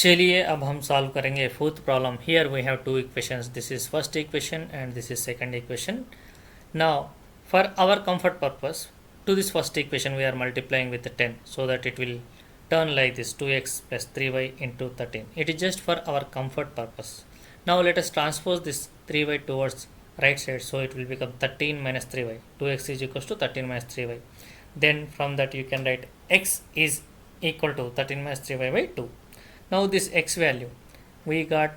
चलिए अब हम सॉल्व करेंगे fourth problem. Here we have two equations. This is first equation and this is second equation. Now for our comfort purpose, to this first equation we are multiplying with 10 so that it will turn like this: 2x plus 3y into 13. It is just for our comfort purpose. Now let us transpose this 3y towards right side, so it will become 13 minus 3y. 2x is equals to 13 minus 3y. Then from that you can write x is equal to 13 minus 3y by 2. Now this x value we got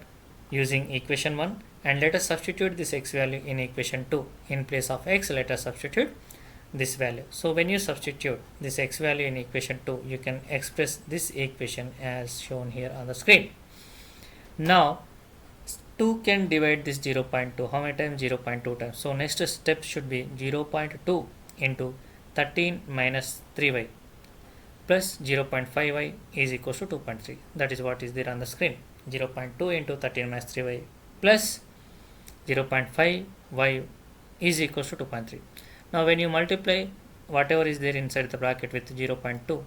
using equation 1, and let us substitute this x value in equation 2. In place of x, let us substitute this value. So when you substitute this x value in equation 2, you can express this equation as shown here on the screen. Now 2 can divide this 0.2. How many times? 0.2 times. So next step should be 0.2 into 13 minus 3y plus 0.5y is equals to 2.3. That is what is there on the screen. 0.2 into 13 minus 3y plus 0.5y is equals to 2.3. Now when you multiply whatever is there inside the bracket with 0.2,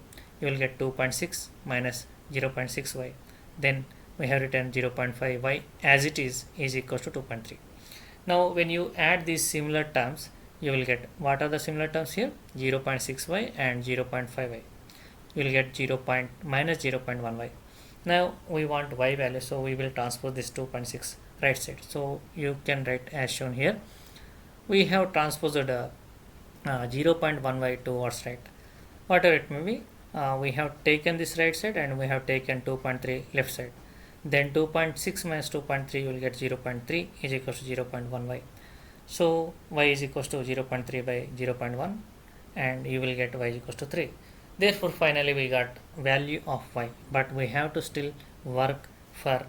you will get 2.6 minus 0.6y. Then we have written 0.5y as it is equals to 2.3. Now when you add these similar terms, you will get, what are the similar terms here? 0.6y and 0.5y. You will get minus 0.1y. Now we want y value, so we will transpose this 2.6 right side. So you can write as shown here. We have transposed 0.1y towards right. Whatever it may be, we have taken this right side and we have taken 2.3 left side. Then 2.6 minus 2.3, you will get 0.3 is equals to 0.1y. So y is equals to 0.3 by 0.1, and you will get y is equals to 3. Therefore finally we got value of y, but we have to still work for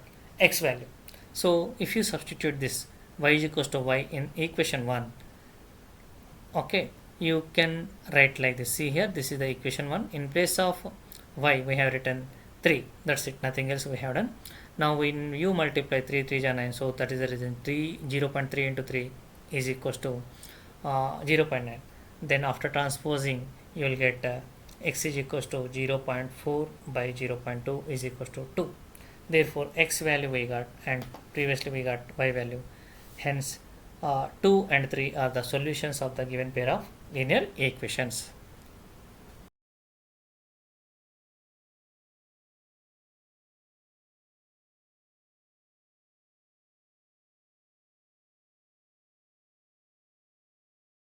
x value. So if you substitute this y is equals to y in equation 1, okay, you can write like this. See here, this is the equation 1. In place of y we have written 3. That's it, nothing else we have done. Now when you multiply 3 3 is 9, so that is the reason 0.3 into 3 is equals to 0.9. Then after transposing, you will get x is equals to 0.4 by 0.2 is equals to 2. Therefore x value we got, and previously we got y value. Hence 2 and 3 are the solutions of the given pair of linear equations.